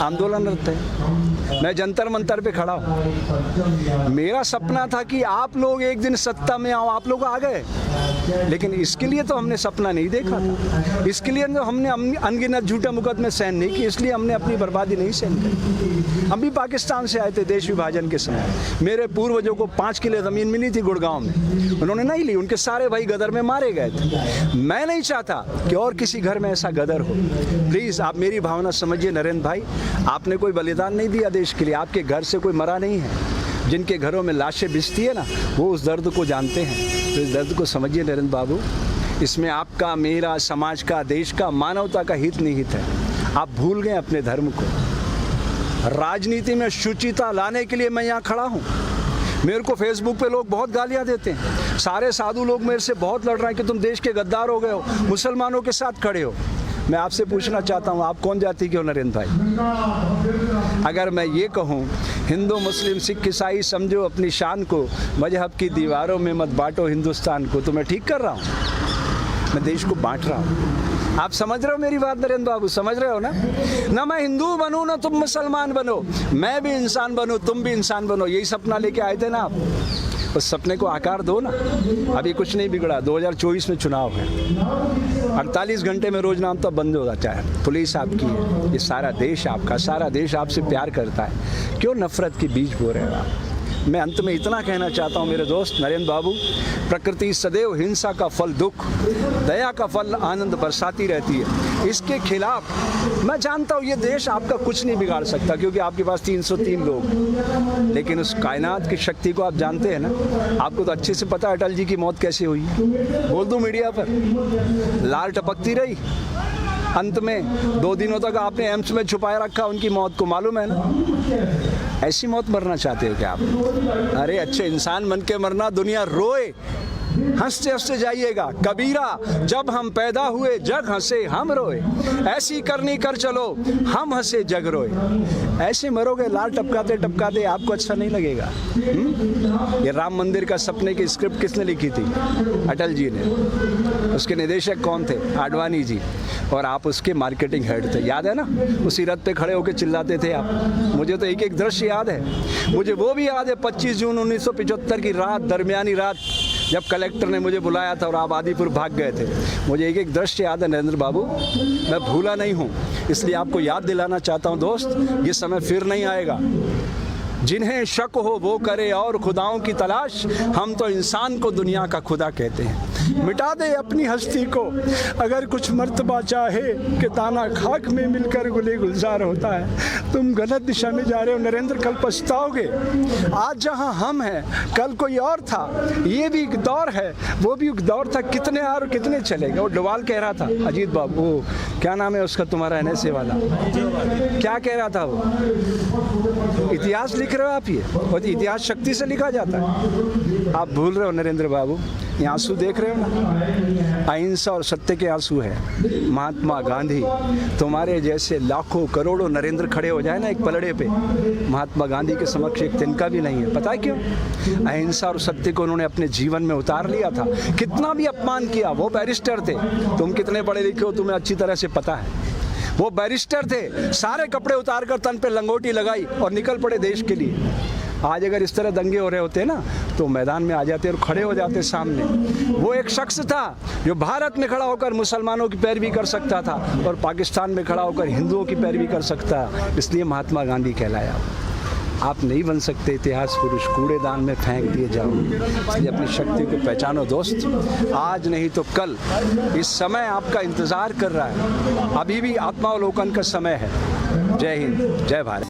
आंदोलनरत है। मैं जंतर मंतर पे खड़ा हूँ। मेरा सपना था कि आप लोग एक दिन सत्ता में आओ, आप लोग आ गए, लेकिन इसके लिए तो हमने सपना नहीं देखा था। इसके लिए तो हमने अनगिनत झूठा मुकदमे सहन नहीं किए, इसलिए हमने अपनी बर्बादी नहीं सहन की। हम भी पाकिस्तान से आए थे देश विभाजन के समय। मेरे पूर्वजों को 5 किले ज़मीन मिली थी गुड़गांव में, उन्होंने नहीं ली। उनके सारे भाई गदर में मारे गए थे। मैं नहीं चाहता कि और किसी घर में ऐसा गदर हो। प्लीज़ आप मेरी भावना समझिए नरेंद्र भाई, आपने कोई बलिदान नहीं दिया देश के लिए, आपके घर से कोई मरा नहीं है। जिनके घरों में लाशें बिछती है ना, वो उस दर्द को जानते हैं। तो इस दर्द को समझिए नरेंद्र बाबू, इसमें आपका, मेरा, समाज का, देश का, मानवता का हित निहित है। आप भूल गए अपने धर्म को। राजनीति में शुचिता लाने के लिए मैं यहाँ खड़ा हूँ। मेरे को फेसबुक पे लोग बहुत गालियाँ देते हैं, सारे साधु लोग मेरे से बहुत लड़ रहे हैं कि तुम देश के गद्दार हो गए हो, मुसलमानों के साथ खड़े हो। मैं आपसे पूछना चाहता हूँ, आप कौन जाति के हो नरेंद्र भाई? अगर मैं ये कहूँ हिंदू मुस्लिम सिख ईसाई समझो अपनी शान को, मजहब की दीवारों में मत बांटो हिंदुस्तान को, तो मैं ठीक कर रहा हूँ? मैं देश को बांट रहा हूँ। आप समझ रहे हो मेरी बात नरेंद्र बाबू? समझ रहे हो ना? ना मैं हिंदू बनूँ ना तुम मुसलमान बनो, मैं भी इंसान बनूँ तुम भी इंसान बनो। यही सपना लेके आए थे ना आप, उस सपने को आकार दो ना। अभी कुछ नहीं बिगड़ा, 2024 में चुनाव है, 48 घंटे में रोज नाम तो बंद हो जाता है। पुलिस आपकी है, ये सारा देश आपका, सारा देश आपसे प्यार करता है। क्यों नफरत के बीज बो रहे हो आप? मैं अंत में इतना कहना चाहता हूँ मेरे दोस्त नरेंद्र बाबू, प्रकृति सदैव हिंसा का फल दुख, दया का फल आनंद बरसाती रहती है। इसके खिलाफ मैं जानता हूँ ये देश आपका कुछ नहीं बिगाड़ सकता, क्योंकि आपके पास 303 लोग, लेकिन उस कायनात की शक्ति को आप जानते हैं ना। आपको तो अच्छे से पता है अटल जी की मौत कैसे हुई। बोल दूँ मीडिया पर, लाल टपकती रही, अंत में 2 दिनों तक आपने एम्स में छुपाए रखा उनकी मौत को, मालूम है ना? ऐसी मौत मरना चाहते हो क्या आप? अरे अच्छे इंसान बन के मरना, दुनिया रोए, हंसते हंसते जाइएगा। कबीरा जब हम पैदा हुए जग हंसे हम रोए, ऐसी करनी कर चलो हम हंसे जग रोए। ऐसे मरोगे लाल टपकाते टपकाते, आपको अच्छा नहीं लगेगा। ये राम मंदिर का सपने की स्क्रिप्ट किसने लिखी थी? अटल जी ने। उसके निदेशक कौन थे? आडवाणी जी। और आप उसके मार्केटिंग हेड थे, याद है ना? उसी रथ पे खड़े होकर चिल्लाते थे आप। मुझे तो एक एक दृश्य याद है। मुझे वो भी याद है 25 जून 1975 की रात, दरमियानी रात, जब कलेक्टर ने मुझे बुलाया था और आप आदिपुर भाग गए थे। मुझे एक एक दृश्य याद है नरेंद्र बाबू, मैं भूला नहीं हूँ। इसलिए आपको याद दिलाना चाहता हूँ दोस्त, ये समय फिर नहीं आएगा। जिन्हें शक हो वो करे और खुदाओं की तलाश, हम तो इंसान को दुनिया का खुदा कहते हैं। मिटा दे अपनी हस्ती को अगर कुछ मर्तबा चाहे, कि दाना खाक में मिलकर गुले गुलजार होता है। तुम गलत दिशा में जा रहे हो नरेंद्र, कल पछताओगे। आज जहां हम हैं कल कोई और था। ये भी एक दौर है, वो भी एक दौर था। कितने और कितने चलेगा। वो डोवाल कह रहा था, अजीत बाबू, क्या नाम है उसका तुम्हारा NSA वाला, क्या कह रहा था वो? इतिहास लिख रहे हो आप, ये और इतिहास शक्ति से लिखा जाता है। आप भूल रहे हो नरेंद्र बाबू। ये आंसू देख रहे हो ना, अहिंसा और सत्य के आंसू है। महात्मा गांधी, तुम्हारे जैसे लाखों करोड़ों नरेंद्र खड़े हो जाए ना एक पलड़े पे, महात्मा गांधी के समक्ष एक तिनका भी नहीं है। पता है क्यों? अहिंसा और सत्य को उन्होंने अपने जीवन में उतार लिया था। कितना भी अपमान किया, वो बैरिस्टर थे। तुम कितने पढ़े लिखे हो तुम्हें अच्छी तरह से पता है। वो बैरिस्टर थे, सारे कपड़े उतार कर तन पे लंगोटी लगाई और निकल पड़े देश के लिए। आज अगर इस तरह दंगे हो रहे होते ना, तो मैदान में आ जाते और खड़े हो जाते सामने। वो एक शख्स था जो भारत में खड़ा होकर मुसलमानों की पैरवी कर सकता था और पाकिस्तान में खड़ा होकर हिंदुओं की पैरवी कर सकता, इसलिए महात्मा गांधी कहलाया। आप नहीं बन सकते इतिहास पुरुष, कूड़ेदान में फेंक दिए जाओ। इसलिए अपनी शक्ति को पहचानो दोस्त, आज नहीं तो कल। इस समय आपका इंतजार कर रहा है, अभी भी आत्मावलोकन का समय है। जय हिंद, जय भारत।